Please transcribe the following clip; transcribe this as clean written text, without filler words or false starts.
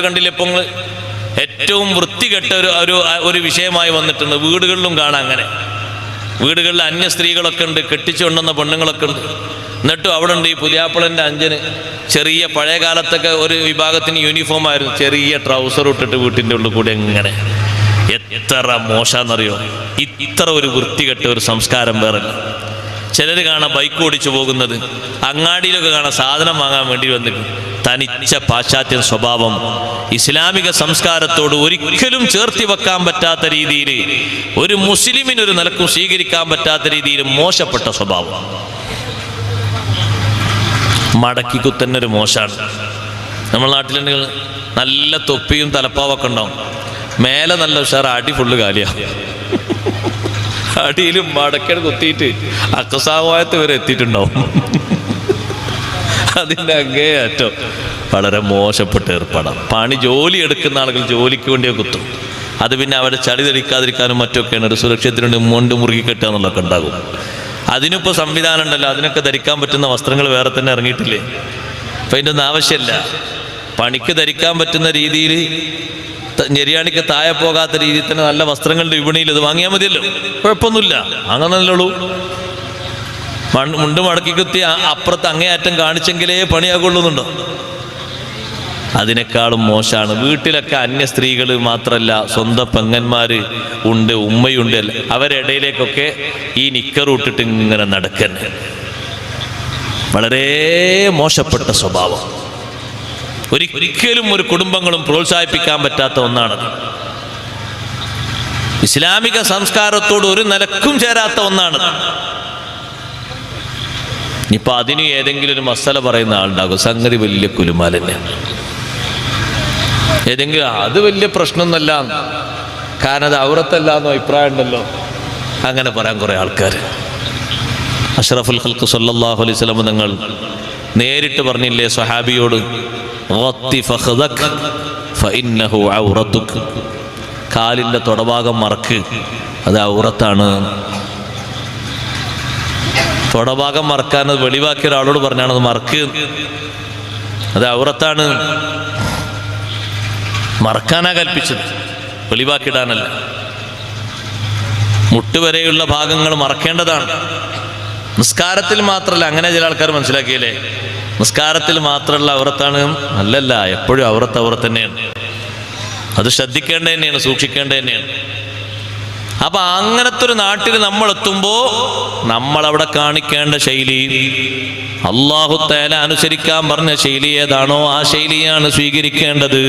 കണ്ടില്ല ഇപ്പോൾ ഏറ്റവും വൃത്തികെട്ട ഒരു വിഷയമായി വന്നിട്ടുണ്ട്. വീടുകളിലും കാണാം അങ്ങനെ. വീടുകളിൽ അന്യ സ്ത്രീകളൊക്കെ ഉണ്ട്, കെട്ടിച്ചു കൊണ്ടുവന്ന പെണ്ണുങ്ങളൊക്കെ ഉണ്ട്. എന്നിട്ടും അവിടെ ഉണ്ട് ഈ പുതിയാപ്പിളൻ്റെ അഞ്ചന് ചെറിയ പഴയ കാലത്തൊക്കെ ഒരു വിഭാഗത്തിന് യൂണിഫോം ആയിരുന്നു, ചെറിയ ട്രൗസർ ഇട്ടിട്ട് വീട്ടിൻ്റെ ഉള്ളിൽ കൂടി എങ്ങനെ. എത്ര മോശാന്നറിയോ. ഇത്ര ഒരു വൃത്തികെട്ട ഒരു സംസ്കാരം വേറെ. ചിലർ കാണാം ബൈക്ക് ഓടിച്ചു പോകുന്നത്, അങ്ങാടിയിലൊക്കെ കാണാം സാധനം വാങ്ങാൻ വേണ്ടി വന്നിട്ട്. തനിച്ച പാശ്ചാത്യ സ്വഭാവം ഇസ്ലാമിക സംസ്കാരത്തോട് ഒരിക്കലും ചേർത്തി വെക്കാൻ പറ്റാത്ത രീതിയിൽ, ഒരു മുസ്ലിമിനൊരു നിലക്കും സ്വീകരിക്കാൻ പറ്റാത്ത രീതിയിൽ മോശപ്പെട്ട സ്വഭാവം. മടക്കി കുത്തന്നൊരു മോശമാണ്. നമ്മുടെ നാട്ടിലുണ്ടെങ്കിൽ നല്ല തൊപ്പിയും തലപ്പാവൊക്കെ ഉണ്ടാവും, മേലെ നല്ല ഉഷാർ, അടി ഫുള്ള് കാലിയാണ്. അടിയിലും മടക്കട് കുത്തിയിട്ട് അക്കസാവായത്ത് വരെ എത്തിയിട്ടുണ്ടാവും. അതിൻ്റെ അങ്ങേയറ്റം വളരെ മോശപ്പെട്ട ഏർപ്പാടാണ്. ജോലി എടുക്കുന്ന ആളുകൾ ജോലിക്ക് വേണ്ടിയോ കുത്തും. അത് പിന്നെ അവരെ ചളി തെളിക്കാതിരിക്കാനും മറ്റൊക്കെയാണ്, ഒരു സുരക്ഷത്തിന് വേണ്ടി മുണ്ട് മുറുകി കെട്ടുക എന്നുള്ളതൊക്കെ ഉണ്ടാകും. അതിനിപ്പോൾ സംവിധാനം ഉണ്ടല്ലോ, അതിനൊക്കെ ധരിക്കാൻ പറ്റുന്ന വസ്ത്രങ്ങൾ വേറെ തന്നെ ഇറങ്ങിയിട്ടില്ലേ. അപ്പം അതിൻ്റെ ഒന്നും ആവശ്യമില്ല. പണിക്ക് ധരിക്കാൻ പറ്റുന്ന രീതിയിൽ, ഞെരിയാണിക്ക് താഴെ പോകാത്ത രീതിയിൽ തന്നെ നല്ല വസ്ത്രങ്ങളുടെ വിപണിയിൽ ഇത് വാങ്ങിയാൽ മതിയല്ലോ, കുഴപ്പമൊന്നുമില്ല. അങ്ങനല്ലേ ഉള്ളൂ. മുണ്ട് മടക്കി കുത്തി അപ്പുറത്ത് അങ്ങേയറ്റം കാണിച്ചെങ്കിലേ പണിയാകൊള്ളുന്നുണ്ടോ? അതിനേക്കാളും മോശമാണ്. വീട്ടിലൊക്കെ അന്യ സ്ത്രീകൾ മാത്രമല്ല, സ്വന്തം പെങ്ങന്മാർ ഉണ്ട്, ഉമ്മയുണ്ട്. അവരിടയിലേക്കൊക്കെ ഈ നിക്കർ ഇട്ടിട്ട് ഇങ്ങനെ നടക്കുന്നത് വളരെ മോശപ്പെട്ട സ്വഭാവം. ഒരിക്കലും ഒരു കുടുംബങ്ങളും പ്രോത്സാഹിപ്പിക്കാൻ പറ്റാത്ത ഒന്നാണത്. ഇസ്ലാമിക സംസ്കാരത്തോട് ഒരു നിലക്കും ചേരാത്ത ഒന്നാണത്. ഇനിയിപ്പോൾ അതിന് ഏതെങ്കിലും ഒരു മസല പറയുന്ന ആളുണ്ടാകും, സംഗതി വലിയ കുലുമാൽ തന്നെ. ഏതെങ്കിലും അത് വലിയ പ്രശ്നമൊന്നുമല്ല, കാരണം അത് ഔറത്തല്ല എന്നോ അഭിപ്രായം ഉണ്ടല്ലോ, അങ്ങനെ പറയാൻ കുറേ ആൾക്കാർ. അഷ്റഫുൽ ഖൽഖ് സല്ലല്ലാഹു അലൈഹി വസല്ലം തങ്ങൾ നേരിട്ട് പറഞ്ഞില്ലേ സ്വഹാബിയോട്, കാലിൻ്റെ തൊടഭാഗം മറക്ക്, അത് ഔറത്താണ്. തൊടഭാഗം മറക്കാൻ അത് വെളിവാക്കിയ ഒരാളോട് പറഞ്ഞാണ് അത് മറക്ക്, അത് ഔറത്താണ്. മറക്കാനാ കൽപ്പിച്ചത്, വെളിവാക്കിയിടാനല്ല. മുട്ടുവരെയുള്ള ഭാഗങ്ങൾ മറക്കേണ്ടതാണ്. നിസ്കാരത്തിൽ മാത്രമല്ല, അങ്ങനെ ചില ആൾക്കാർ മനസ്സിലാക്കിയല്ലേ, നിസ്കാരത്തിൽ മാത്രമുള്ള ഔറത്താണ്. അല്ലല്ല, എപ്പോഴും ഔറത്ത് തന്നെയാണ്. അത് ശ്രദ്ധിക്കേണ്ടത് തന്നെയാണ്, സൂക്ഷിക്കേണ്ടത് തന്നെയാണ്. അപ്പൊ അങ്ങനത്തെ ഒരു നാട്ടിൽ നമ്മൾ എത്തുമ്പോൾ നമ്മളവിടെ കാണിക്കേണ്ട ശൈലി, അല്ലാഹു തആല അനുസരിക്കാൻ പറഞ്ഞ ശൈലി ഏതാണോ ആ ശൈലിയാണ് സ്വീകരിക്കേണ്ടത്.